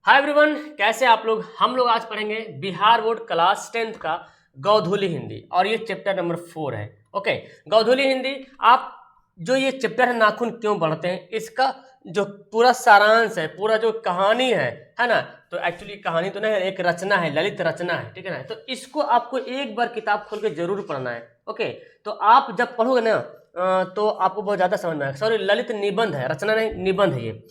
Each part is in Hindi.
हाय एवरीवन, कैसे आप लोग। हम लोग आज पढ़ेंगे बिहार बोर्ड क्लास 10th का गौधुली हिंदी और ये चैप्टर नंबर 4 है। ओके, गौधुली हिंदी। आप जो ये चैप्टर है नाखून क्यों बढ़ते हैं, इसका जो पूरा सारांश है, पूरा जो कहानी है ना। तो एक्चुअली कहानी तो नहीं है, एक रचना है, ललित रचना है, ठीक है ना। तो इसको आपको एक बार किताब खोल के जरूर पढ़ना है। ओके, तो आप जब पढ़ोगे ना तो आपको बहुत ज़्यादा समझ में आएगा। सॉरी, ललित निबंध है, रचना नहीं, निबंध है ये।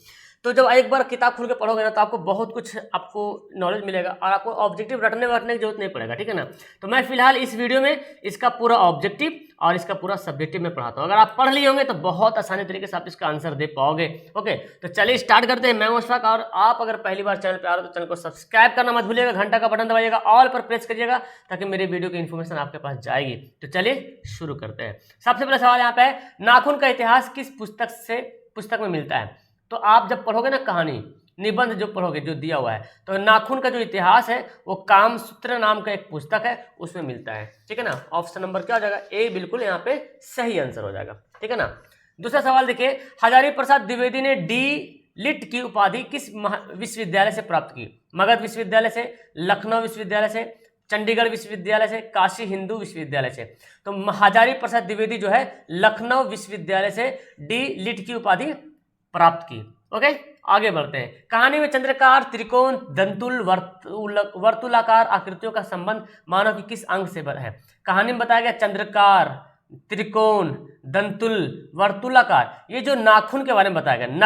तो जब एक बार किताब खोल के पढ़ोगे ना तो आपको बहुत कुछ आपको नॉलेज मिलेगा और आपको ऑब्जेक्टिव रटने की जरूरत नहीं पड़ेगा, ठीक है ना। तो मैं फिलहाल इस वीडियो में इसका पूरा ऑब्जेक्टिव और इसका पूरा सब्जेक्टिव में पढ़ाता हूँ। अगर आप पढ़ लिए होंगे तो बहुत आसानी तरीके से आप इसका आंसर दे पाओगे। ओके, तो चलिए स्टार्ट करते हैं। मैं मुशफाक, और आप अगर पहली बार चैनल पर आ रहे हो तो चैनल को सब्सक्राइब करना मत भूलिएगा, घंटा का बटन दबाइएगा, ऑल पर प्रेस करिएगा ताकि मेरे वीडियो की इन्फॉर्मेशन आपके पास जाएगी। तो चलिए शुरू करते हैं। सबसे पहला सवाल यहाँ पे है, नाखून का इतिहास किस पुस्तक में मिलता है। तो आप जब पढ़ोगे ना कहानी निबंध जो पढ़ोगे जो दिया हुआ है, तो नाखून का जो इतिहास है वो कामसूत्र नाम का एक पुस्तक है, उसमें मिलता है, ठीक है ना। ऑप्शन नंबर क्या हो जाएगा, ए बिल्कुल यहाँ पे सही आंसर हो जाएगा, ठीक है ना। दूसरा सवाल देखिए, हजारी प्रसाद द्विवेदी ने डी लिट की उपाधि किस विश्वविद्यालय से प्राप्त की। मगध विश्वविद्यालय से, लखनऊ विश्वविद्यालय से, चंडीगढ़ विश्वविद्यालय से, काशी हिंदू विश्वविद्यालय से। तो हजारी प्रसाद द्विवेदी जो है लखनऊ विश्वविद्यालय से डी लिट की उपाधि प्राप्त की। ओके, आगे बढ़ते हैं। कहानी में चंद्रकार, त्रिकोण, दंतुल, वर्तुलाकार आकृतियों का संबंध मानव की किस अंग से है। कहानी में बताया गया चंद्रकार, त्रिकोण, दंतुल, वर्तुलाकार, ये जो नाखून के बारे में बताया गया।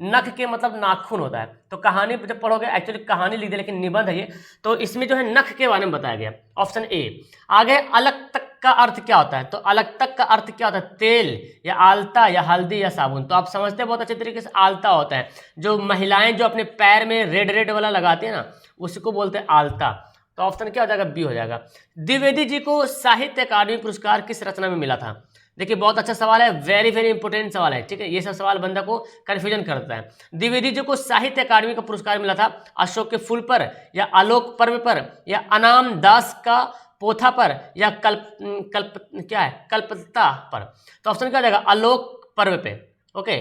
नख के मतलब नाखून होता है। तो कहानी जब पढ़ोगे, एक्चुअली कहानी लिख दे लेकिन निबंध है ये, तो इसमें जो है नख के बारे में बताया गया, ऑप्शन ए। आगे अलग तक का अर्थ क्या होता है। तो अलग तक का अर्थ क्या होता है, तेल या आलता या हल्दी या साबुन। तो आप समझते हैं बहुत अच्छे तरीके से, आलता होता है जो महिलाएं जो अपने पैर में रेड वाला लगाती है ना, उसको बोलते हैं आलता। तो ऑप्शन क्या हो जाएगा, बी हो जाएगा। द्विवेदी जी को साहित्य अकादमी पुरस्कार किस रचना में मिला था। देखिए बहुत अच्छा सवाल है, वेरी वेरी इंपॉर्टेंट सवाल है, ठीक है। ये सब सवाल बंदा को कंफ्यूजन करता है। द्विवेदी जी को साहित्य अकादमी का पुरस्कार मिला था अशोक के फूल पर, या आलोक पर्व पर, या अनाम दास का पोथा पर, या कल्पता पर। तो ऑप्शन क्या हो जाएगा, आलोक पर्व पे। ओके,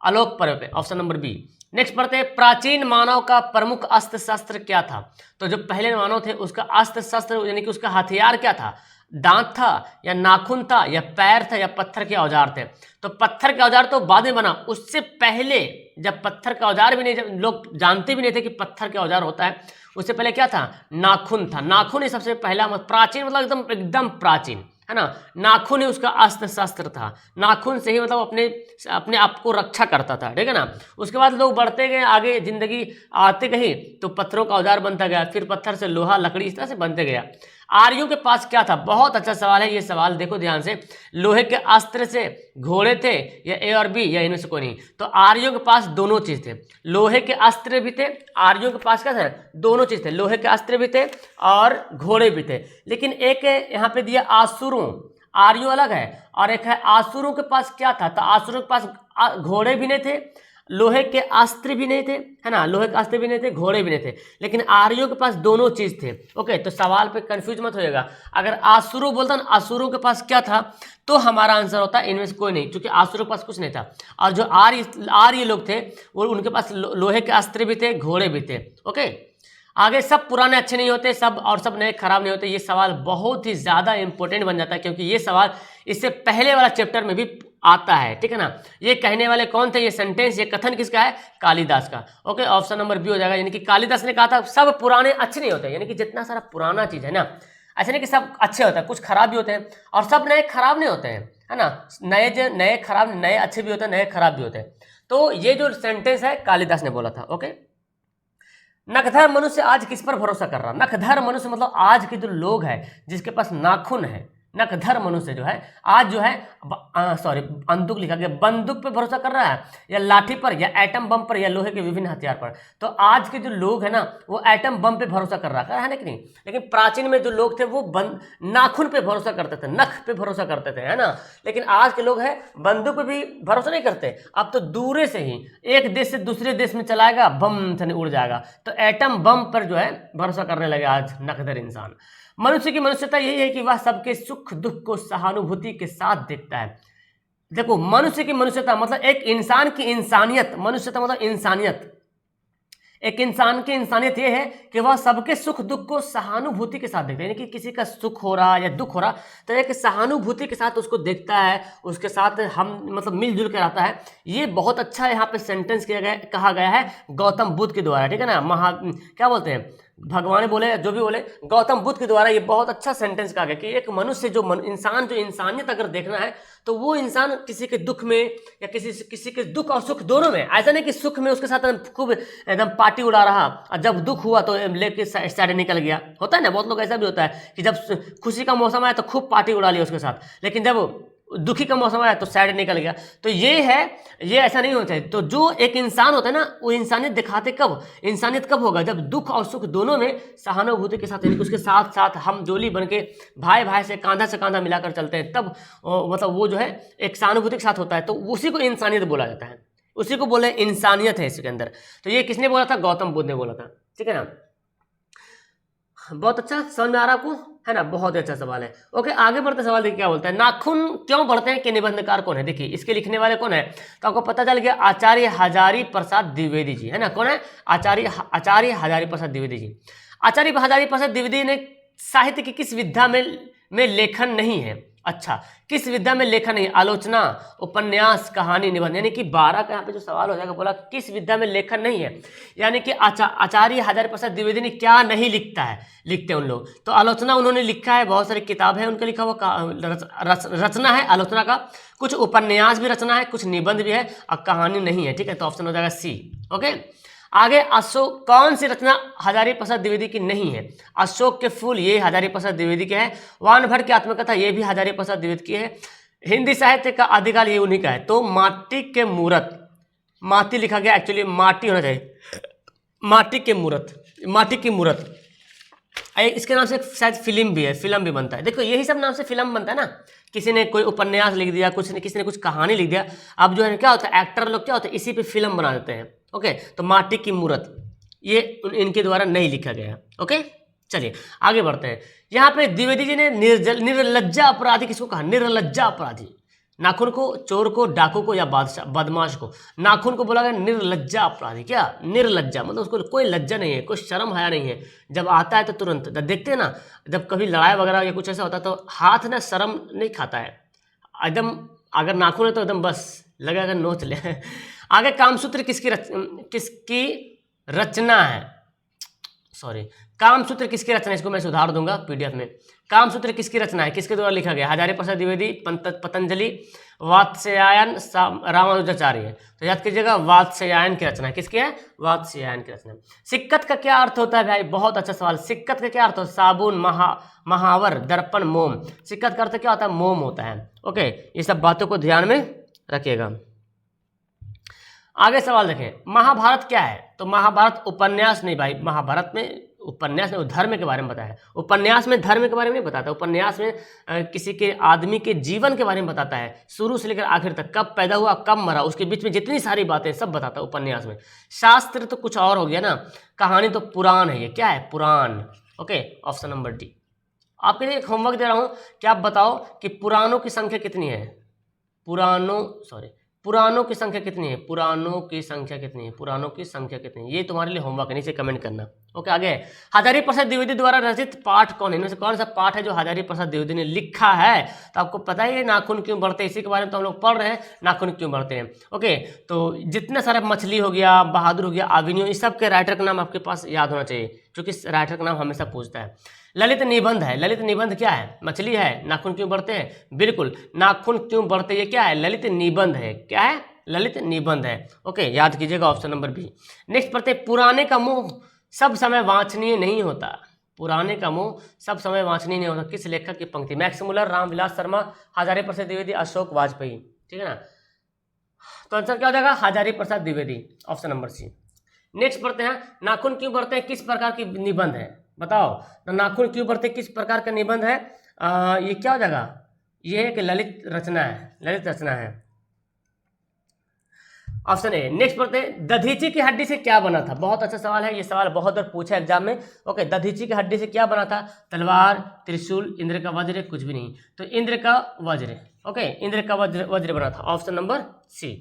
आलोक पर्व पे, ऑप्शन नंबर बी। नेक्स्ट पढ़ते हैं, प्राचीन मानव का प्रमुख अस्त्र शस्त्र क्या था। तो जो पहले मानव थे उसका अस्त्र शस्त्र यानी कि उसका हथियार क्या था। दांत था, या नाखून था, या पैर था, या पत्थर के औजार थे। तो पत्थर के औजार तो बाद में बना, उससे पहले जब पत्थर का औजार भी नहीं, जब लोग जानते भी नहीं थे कि पत्थर के औजार होता है, उससे पहले क्या था, नाखून था। नाखून ही सबसे पहला, प्राचीन मतलब एकदम प्राचीन, है ना। नाखून ही उसका अस्त्र शस्त्र था। नाखून से ही मतलब अपने आप को रक्षा करता था, ठीक है ना। उसके बाद लोग बढ़ते गए आगे, जिंदगी आते गई तो पत्थरों का औजार बनता गया, फिर पत्थर से लोहा, लकड़ी, इस तरह से बनते गया। आर्यों के पास क्या था, बहुत अच्छा सवाल है ये सवाल, देखो ध्यान से। लोहे के अस्त्र से घोड़े थे, या ए और बी, या इनमें से कोई नहीं। तो आर्यों के पास दोनों चीज थे, लोहे के अस्त्र भी थे, आर्यों के पास क्या था, दोनों चीज थे, लोहे के अस्त्र भी थे और घोड़े भी थे। लेकिन एक यहाँ पे दिया आसुरों, आर्यों अलग है, और एक है आसुरों के पास क्या था। तो आसुरों के पास घोड़े भी नहीं थे, लोहे के अस्त्र भी नहीं थे, है ना, लोहे के अस्त्र भी नहीं थे, घोड़े भी नहीं थे, लेकिन आर्यों के पास दोनों चीज थे। ओके, तो सवाल पे कंफ्यूज मत होइएगा। अगर आसुरों बोलता ना, आसुरों के पास क्या था, तो हमारा आंसर होता है इनमें से कोई नहीं, क्योंकि आसुरों के पास कुछ नहीं था। और जो आर्य लोग थे वो उनके पास लोहे के अस्त्र भी थे, घोड़े भी थे। ओके, आगे, सब पुराने अच्छे नहीं होते, सब नए खराब नहीं होते। ये सवाल बहुत ही ज्यादा इंपॉर्टेंट बन जाता है, क्योंकि ये सवाल इससे पहले वाला चैप्टर में भी आता है, ठीक है ना। ये कहने वाले कौन थे, ये सेंटेंस, ये कथन किसका है, कालिदास का। ओके, ऑप्शन नंबर बी हो जाएगा। यानी कि कालिदास ने कहा था सब पुराने अच्छे नहीं होते, यानी कि जितना सारा पुराना चीज है ना, ऐसा नहीं कि सब अच्छे होते हैं, कुछ खराब भी होते हैं, और सब नए खराब नहीं होते हैं, है ना। नए खराब, नए अच्छे भी होते हैं, नए खराब भी होते हैं। तो ये जो सेंटेंस है कालिदास ने बोला था। ओके, नखधर मनुष्य आज किस पर भरोसा कर रहा। नखधर मनुष्य मतलब आज के जो लोग हैं जिसके पास नाखून है, नखधर मनुष्य जो है आज जो है, सॉरी बंदूक लिखा गया, बंदूक पे भरोसा कर रहा है, या लाठी पर, या एटम बम पर, या लोहे के विभिन्न हथियार पर। तो आज के जो लोग हैं ना वो एटम बम पे भरोसा कर रहा है ना कि नहीं। लेकिन प्राचीन में जो लोग थे वो नाखून पे भरोसा करते थे, नख पे भरोसा करते थे, है ना। लेकिन आज के लोग हैं बंदूक पे भी भरोसा नहीं करते, अब तो दूरे से ही एक देश से दूसरे देश में चलाएगा, बम से उड़ जाएगा। तो एटम बम पर जो है भरोसा करने लगे आज नखधर इंसान। मनुष्य की मनुष्यता यही है कि वह सबके सुख दुख को सहानुभूति के साथ देखता है। देखो, मनुष्य की मनुष्यता मतलब एक इंसान की इंसानियत, मनुष्यता मतलब इंसानियत। एक इंसान की इंसानियत ये है कि वह सबके सुख दुख को सहानुभूति के साथ देखता है, यानी कि किसी का सुख हो रहा या दुख हो रहा तो एक सहानुभूति के साथ उसको देखता है, उसके साथ हम मतलब मिलजुल कर रहता है। ये बहुत अच्छा यहाँ पे सेंटेंस किया गया, कहा गया है गौतम बुद्ध के द्वारा, ठीक है ना। क्या बोलते हैं, भगवान बोले, जो भी बोले, गौतम बुद्ध के द्वारा ये बहुत अच्छा सेंटेंस कहा गया कि एक मनुष्य जो इंसान जो इंसानियत अगर देखना है तो वो इंसान किसी के दुख में या किसी के दुख और सुख दोनों में, ऐसा नहीं कि सुख में उसके साथ खूब एकदम पार्टी उड़ा रहा और जब दुख हुआ तो लेके साइड निकल गया। होता है ना, बहुत लोग ऐसा भी होता है कि जब खुशी का मौसम आया तो खूब पार्टी उड़ा लिया उसके साथ, लेकिन जब दुखी का मौसम आया तो साइड निकल गया। तो ये है, ये ऐसा नहीं होना चाहिए। तो जो एक इंसान होता है ना, वो इंसानियत दिखाते कब, इंसानियत कब होगा, जब दुख और सुख दोनों में सहानुभूति के साथ, यानी कि उसके साथ साथ हम जोली बन के भाई भाई से कांधा मिलाकर चलते हैं, तब मतलब वो जो है एक सहानुभूति के साथ होता है, तो उसी को इंसानियत बोला जाता है, उसी को बोले इंसानियत है इसके अंदर। तो ये किसने बोला था, गौतम बुद्ध ने बोला था, ठीक है ना। बहुत अच्छा, समझ में आ रहा आपको, है ना, बहुत अच्छा सवाल है। ओके, आगे बढ़ते सवाल देखिए क्या बोलता है, नाखून क्यों बढ़ते हैं के निबंधकार कौन है। देखिए इसके लिखने वाले कौन है, तो आपको पता चल गया आचार्य हजारी प्रसाद द्विवेदी जी, है ना। कौन है, आचार्य हजारी प्रसाद द्विवेदी जी। आचार्य हजारी प्रसाद द्विवेदी ने साहित्य की किस विधा में लेखन नहीं है। अच्छा, किस विधा में लेखन नहीं, आलोचना, उपन्यास, कहानी, निबंध, यानी कि 12 का यहाँ पे जो सवाल हो जाएगा, बोला किस विधा में लेखन नहीं है, यानी कि आचार्य हजारी प्रसाद द्विवेदी ने क्या नहीं लिखता है, लिखते हैं उन लोग। तो आलोचना उन्होंने लिखा है, बहुत सारी किताब है उनका लिखा हुआ, रचना है आलोचना का, कुछ उपन्यास भी रचना है, कुछ निबंध भी है, और कहानी नहीं है, ठीक है। तो ऑप्शन हो जाएगा सी। ओके, आगे अशोक, कौन सी रचना हजारी प्रसाद द्विवेदी की नहीं है। अशोक के फूल, ये हजारी प्रसाद द्विवेदी के है। वान भर की आत्मकथा, ये भी हजारी प्रसाद द्विवेदी की है। हिंदी साहित्य का आदिकाल, ये उन्हीं का है। तो माटी के मूरत, माटी लिखा गया, एक्चुअली माटी होना चाहिए, माटी के मूरत, माटी की मूरत, इसके नाम से शायद फिल्म भी है, फिल्म भी बनता है। देखो यही सब नाम से फिल्म बनता है ना, किसी ने कोई उपन्यास लिख दिया, किसी ने कुछ कहानी लिख दिया, अब जो है क्या होता है, एक्टर लोग क्या होता है, इसी पे फिल्म बना देते हैं। ओके, तो माटी की मूरत ये इनके द्वारा नहीं लिखा गया। ओके, चलिए आगे बढ़ते हैं। यहाँ पे द्विवेदी जी ने निर्लज्जा अपराधी किसको कहा, निर्लज्जा अपराधी, नाखून को, चोर को, डाकू को या बादशाह बदमाश को, नाखून को बोला गया निर्लज्जा अपराधी। क्या निर्लज्जा मतलब उसको कोई लज्जा नहीं है, कोई शर्म हया नहीं है, जब आता है तो तुरंत, देखते हैं ना जब कभी लड़ाई वगैरह या कुछ ऐसा होता है तो हाथ ना शर्म नहीं खाता है एकदम, अगर नाखून है तो एकदम बस लगा अगर नोच ले। आगे कामसूत्र किसकी रचना है, सॉरी, कामसूत्र किसकी रचना है, इसको मैं सुधार दूंगा पीडीएफ में। कामसूत्र किसकी रचना है, किसके द्वारा लिखा गया, हजारी प्रसाद द्विवेदी, पतंजलि, वात्स्यायन, रामानुजाचार्य। तो याद कीजिएगा वात्स्यायन की रचना है, किसकी है, वात्स्यायन की रचना। सिक्कत का क्या अर्थ होता है भाई, बहुत अच्छा सवाल। सिक्कत का क्या अर्थ होता है, साबुन, महावर, दर्पण, मोम। सिक्कत का अर्थ क्या होता है, मोम होता है। ओके, ये सब बातों को ध्यान में रखिएगा। आगे सवाल देखें, महाभारत क्या है, तो महाभारत उपन्यास नहीं भाई, महाभारत में उपन्यास में धर्म के बारे में बताया है, उपन्यास में धर्म के बारे में नहीं बताता, उपन्यास में किसी के आदमी के जीवन के बारे में बताता है, शुरू से लेकर आखिर तक, कब पैदा हुआ कब मरा, उसके बीच में जितनी सारी बातें सब बताता है उपन्यास में। शास्त्र तो कुछ और हो गया ना, कहानी तो पुराण है, ये क्या है, पुराण। Okay, option number D. आपके लिए एक होमवर्क दे रहा हूँ कि आप बताओ कि पुराणों की संख्या कितनी है, पुराणों की संख्या कितनी है, पुराणों की संख्या कितनी है, पुराणों की संख्या कितनी है, ये तुम्हारे लिए होमवर्क है, नीचे कमेंट करना। ओके, आगे हजारी प्रसाद द्विवेदी द्वारा रचित पाठ कौन है, इनमें से कौन सा पाठ है जो हजारी प्रसाद द्विवेदी ने लिखा है। तो आपको पता ही है नाखून क्यों बढ़ते हैं, इसी के बारे में तो हम लोग पढ़ रहे हैं, नाखून क्यों बढ़ते हैं। ओके, तो जितने सारे मछली हो गया, बहादुर हो गया, आविनियो, इस सब के राइटर का नाम आपके पास याद होना चाहिए, क्योंकि राइटर का नाम हमेशा पूछता है। ललित निबंध है, ललित निबंध क्या है, मछली है, नाखून क्यों बढ़ते हैं, बिल्कुल, नाखून क्यों बढ़ते हैं, ये क्या है, ललित निबंध है, क्या है, ललित निबंध है। ओके, याद कीजिएगा ऑप्शन नंबर बी। नेक्स्ट पढ़ते, पुराने का मुंह सब समय वांछनीय नहीं होता, पुराने का मुंह सब समय वांछनीय नहीं होता, किस लेखक की पंक्ति, मैक्स मुलर, रामविलास शर्मा, हजारी प्रसाद द्विवेदी, अशोक वाजपेयी, ठीक है ना। तो आंसर क्या हो जाएगा, Hazari Prasad Dwivedi, option number C. Next पढ़ते हैं, नाखून क्यों बढ़ते हैं किस प्रकार की निबंध है, बताओ। तो नाखून क्यों बढ़ते किस प्रकार का निबंध है, ये क्या हो जाएगा, ये एक ललित रचना है, ललित रचना है, ऑप्शन ए। नेक्स्ट पढ़ते हैं, दधीची की हड्डी से क्या बना था, बहुत अच्छा सवाल है, ये सवाल बहुत बार पूछा एग्जाम में। ओके, दधीची की हड्डी से क्या बना था, तलवार, त्रिशूल, इंद्र का वज्र, कुछ भी नहीं, तो इंद्र का वज्र। ओके, इंद्र का वज्र बना था, ऑप्शन नंबर सी।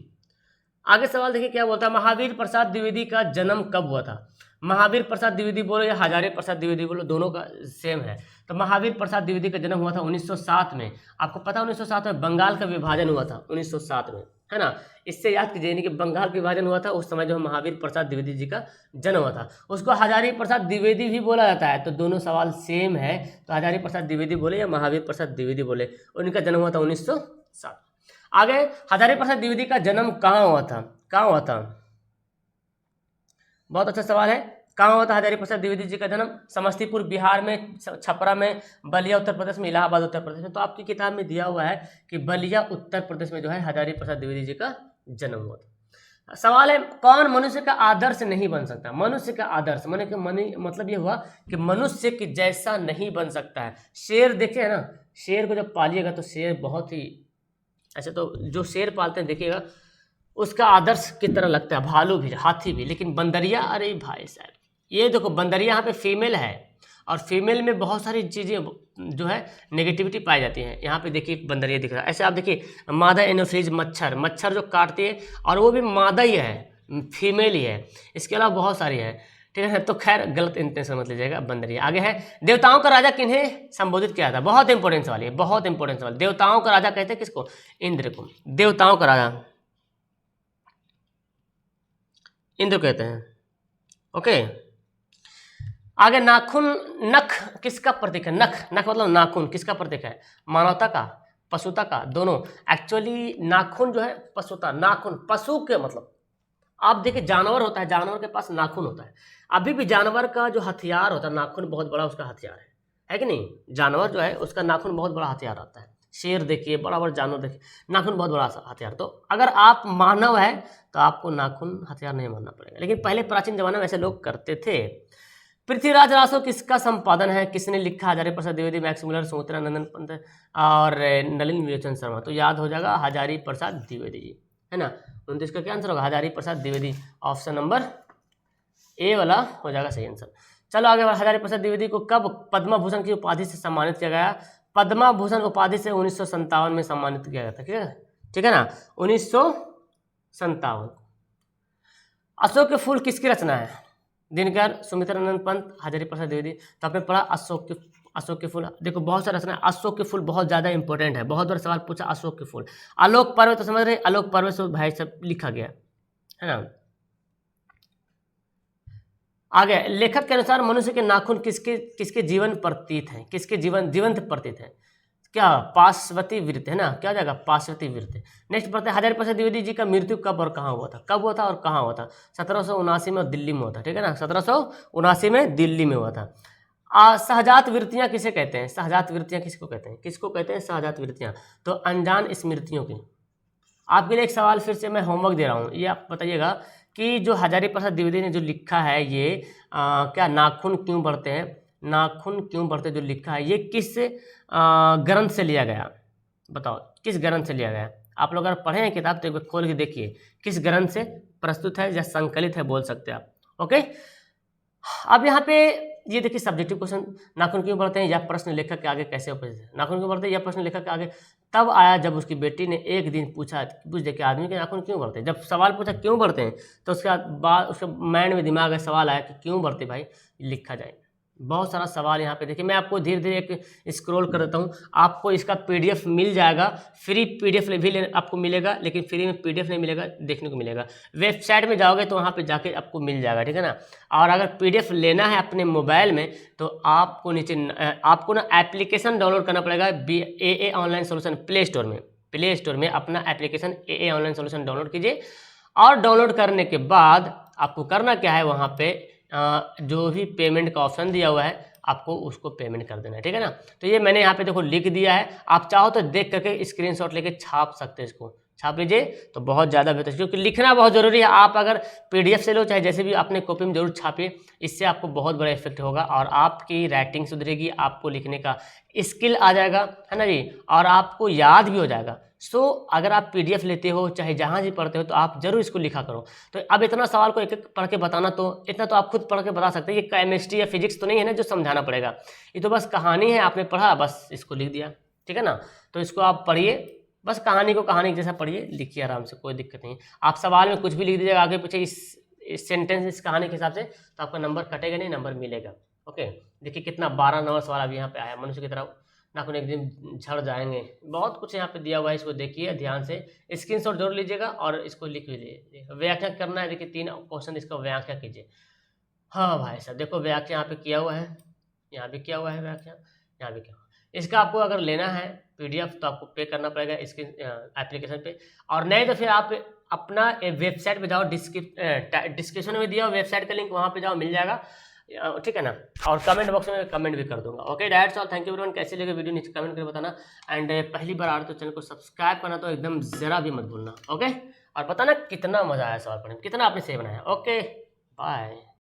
आगे सवाल देखिए क्या बोलता है, महावीर प्रसाद द्विवेदी का जन्म कब हुआ था। महावीर प्रसाद द्विवेदी बोलो या हजारी प्रसाद द्विवेदी बोलो, दोनों का सेम है। तो महावीर प्रसाद द्विवेदी का जन्म हुआ था 1907 में। आपको पता है 1907 में बंगाल का विभाजन हुआ था 1907 में, है ना। इससे याद कीजिए कि बंगाल का विभाजन हुआ था उस समय जो महावीर प्रसाद द्विवेदी जी का जन्म हुआ था। उसको हजारी प्रसाद द्विवेदी भी बोला जाता है, तो दोनों सवाल सेम है। तो हजारी प्रसाद द्विवेदी बोले या महावीर प्रसाद द्विवेदी बोले, उनका जन्म हुआ था 1907। आगे हजारी प्रसाद द्विवेदी का जन्म कहाँ हुआ था, कहाँ हुआ था, बहुत अच्छा सवाल है। कहाँ हुआ था हजारी प्रसाद द्विवेदी जी का जन्म? समस्तीपुर बिहार में, छपरा में, बलिया उत्तर प्रदेश में, इलाहाबाद उत्तर प्रदेश में। तो आपकी किताब में दिया हुआ है कि बलिया उत्तर प्रदेश में जो है हजारी प्रसाद द्विवेदी जी का जन्म हुआ था। सवाल है कौन मनुष्य का आदर्श नहीं बन सकता। मनुष्य का आदर्श मतलब ये हुआ कि मनुष्य की जैसा नहीं बन सकता है। शेर देखे है ना, शेर को जब पालिएगा तो शेर बहुत ही ऐसे, तो जो शेर पालते हैं देखिएगा उसका आदर्श की तरह लगता है, भालू भी, हाथी भी। लेकिन बंदरिया, अरे भाई साहब, ये देखो बंदरिया यहाँ पे फीमेल है और फीमेल में बहुत सारी चीज़ें जो है नेगेटिविटी पाई जाती हैं। यहाँ पे देखिए बंदरिया दिख रहा है। ऐसे आप देखिए मादा एनोफ्रीज, मच्छर जो काटती है और वो भी मादा ही है, फीमेल ही है। इसके अलावा बहुत सारी है, ठीक है। तो खैर गलत इंटेंशन मत लीजिएगा, बंदरिया। आगे है देवताओं का राजा किन्हें संबोधित किया था। बहुत इंपॉर्टेंट सवाल है, बहुत इंपॉर्टेंट सवाल। देवताओं का राजा कहते हैं किसको? इंद्र को। देवताओं का राजा इंद्र कहते हैं, ओके। आगे नाखून, नख किसका प्रतीक है? नख मतलब नाखून किसका प्रतीक है? मानवता का, पशुता का, दोनों। एक्चुअली नाखून जो है पशुता, नाखून पशु के मतलब आप देखिए जानवर होता है, जानवर के पास नाखून होता है। अभी भी जानवर का जो हथियार होता है, नाखून बहुत बड़ा उसका हथियार है कि नहीं? जानवर जो है उसका नाखून बहुत बड़ा हथियार आता है। शेर देखिए, बड़ा बड़ा जानवर देखिए, नाखून बहुत बड़ा हथियार। तो अगर आप मानव है तो आपको नाखून हथियार नहीं मानना पड़ेगा। लेकिन पहले प्राचीन जमाने में ऐसे लोग करते थे। पृथ्वीराज रासो किसका संपादन है? किसने लिखा? हजारी प्रसाद द्विवेदी, मैक्स मुलर, सुमित्रा नंदन पंत और नलिन विलोचन शर्मा। तो याद हो जाएगा हजारी प्रसाद द्विवेदी जी, है ना। 29 का क्या आंसर होगा? Hazari Prasad Dwivedi. Option number A वाला हो जाएगा सही आंसर। चलो आगे बढ़। हजारी प्रसाद द्विवेदी को कब पद्म भूषण की उपाधि से सम्मानित किया गया? पद्म भूषण उपाधि से 1957 में सम्मानित किया गया था, ठीक है ना, 1957। अशोक के फूल किसकी रचना है? दिनकर, सुमित्रा नंदन पंत, हजारी प्रसाद द्विवेदी। तो आपने पढ़ा अशोक के फूल। देखो बहुत सारा रचना, अशोक के फूल बहुत ज़्यादा इंपॉर्टेंट है, बहुत बार सवाल पूछा अशोक के फूल। आलोक पर्व तो समझ रहे, आलोक पर्व से भाई सब लिखा गया है ना। आगे लेखक के अनुसार मनुष्य के नाखून किसके जीवन प्रतीत हैं? किसके जीवंत प्रतीत हैं? क्या? पार्श्वती वृत्त, है ना। क्या जाएगा? पार्श्वती वृत्त। नेक्स्ट पढ़ते हैं हजारी प्रसाद द्विवेदी जी का मृत्यु कब और कहाँ हुआ था? कब हुआ था और कहाँ हुआ था? 1779 में दिल्ली में हुआ था, ठीक है ना। 1779 में दिल्ली में हुआ था। सहजात वृत्तियाँ किसे कहते हैं? सहजात वृत्तियाँ किसको कहते हैं? किसको कहते हैं सहजात वृत्तियाँ? तो अनजान स्मृतियों की। आपके लिए एक सवाल फिर से मैं होमवर्क दे रहा हूँ, ये आप बताइएगा कि जो हजारी प्रसाद द्विवेदी ने जो लिखा है ये क्या नाखून क्यों बढ़ते हैं, नाखून क्यों बढ़ते जो लिखा है, ये किस ग्रंथ से लिया गया? बताओ किस ग्रंथ से लिया गया? आप लोग अगर पढ़े हैं किताब तो एक बार खोल के देखिए किस ग्रंथ से प्रस्तुत है या संकलित है, बोल सकते हैं आप, ओके। अब यहाँ पे ये देखिए सब्जेक्टिव क्वेश्चन, नाखून क्यों बढ़ते हैं या प्रश्न लेखक के आगे कैसे उपस्थित है? नाखून क्यों बढ़ते हैं या प्रश्न लेखक के आगे तब आया जब उसकी बेटी ने एक दिन पूछ दे कि आदमी के नाखून क्यों बढ़ते हैं। जब सवाल पूछा क्यों बढ़ते हैं तो उसके बाद उसके माइंड में दिमाग में सवाल आया कि क्यों बढ़ते भाई, लिखा जाए। बहुत सारा सवाल यहाँ पे देखिए, मैं आपको धीरे धीरे एक स्क्रॉल कर देता हूँ। आपको इसका पीडीएफ मिल जाएगा, फ्री पीडीएफ भी आपको मिलेगा, लेकिन फ्री में पीडीएफ नहीं मिलेगा, देखने को मिलेगा। वेबसाइट में जाओगे तो वहाँ पे जाके आपको मिल जाएगा, ठीक है ना। और अगर पीडीएफ लेना है अपने मोबाइल में तो आपको नीचे आपको ना एप्लीकेशन डाउनलोड करना पड़ेगा AA online solution play store में अपना application AA online solution download कीजिए। और डाउनलोड करने के बाद आपको करना क्या है, वहाँ पे जो भी पेमेंट का ऑप्शन दिया हुआ है आपको उसको पेमेंट कर देना है, ठीक है ना। तो ये मैंने यहाँ पे देखो लिख दिया है, आप चाहो तो देख करके स्क्रीनशॉट लेके छाप सकते हैं, इसको छाप लीजिए तो बहुत ज़्यादा बेहतर, क्योंकि लिखना बहुत ज़रूरी है। आप अगर पीडीएफ से लो चाहे जैसे भी अपने कॉपी में जरूर छापिए, इससे आपको बहुत बड़ा इफेक्ट होगा और आपकी राइटिंग सुधरेगी, आपको लिखने का स्किल आ जाएगा, है ना जी, और आपको याद भी हो जाएगा। सो अगर आप पीडीएफ लेते हो चाहे जहाँ भी पढ़ते हो तो आप जरूर इसको लिखा करो। तो अब इतना सवाल को एक एक पढ़ के बताना, तो इतना तो आप खुद पढ़ के बता सकते हैं। ये केमिस्ट्री या फिजिक्स तो नहीं है ना जो समझाना पड़ेगा, ये तो बस कहानी है, आपने पढ़ा बस इसको लिख दिया, ठीक है ना। तो इसको आप पढ़िए बस कहानी को कहानी जैसा पढ़िए, लिखिए आराम से, कोई दिक्कत नहीं। आप सवाल में कुछ भी लिख दीजिएगा आगे पीछे इस सेंटेंस इस कहानी के हिसाब से, तो आपका नंबर कटेगा नहीं, नंबर मिलेगा। ओके, देखिए कितना 12 नंबर सवाल अभी यहाँ पे आया। मनुष्य की तरह नाखून एक दिन झड़ जाएंगे, बहुत कुछ यहाँ पे दिया हुआ है, इसको देखिए ध्यान से, स्क्रीनशॉट जरूर लीजिएगा और इसको लिख लीजिए। व्याख्या करना है, देखिए 3 क्वेश्चन, इसका व्याख्या कीजिए। हाँ भाई साहब देखो व्याख्या यहाँ पे किया हुआ है, यहाँ भी किया हुआ है व्याख्या, यहाँ भी किया हुआ है। इसका आपको अगर लेना है PDF तो आपको पे करना पड़ेगा इसके एप्लीकेशन पे, और नहीं तो फिर आप अपना वेबसाइट पे जाओ, डिस्क्रिप्शन में दिया वेबसाइट का लिंक, वहाँ पे जाओ, मिल जाएगा, ठीक है ना। और कमेंट बॉक्स में कमेंट भी कर दूंगा। Okay that's all, thank you everyone. कैसे लगे वीडियो नीचे कमेंट करके बताना, एंड पहली बार आ रहे तो चैनल को सब्सक्राइब करना तो एकदम ज़रा भी मत भूलना। ओके, और बताना कितना मजा आया सवाल पढ़ने में, कितना आपने सही बनाया। Okay bye.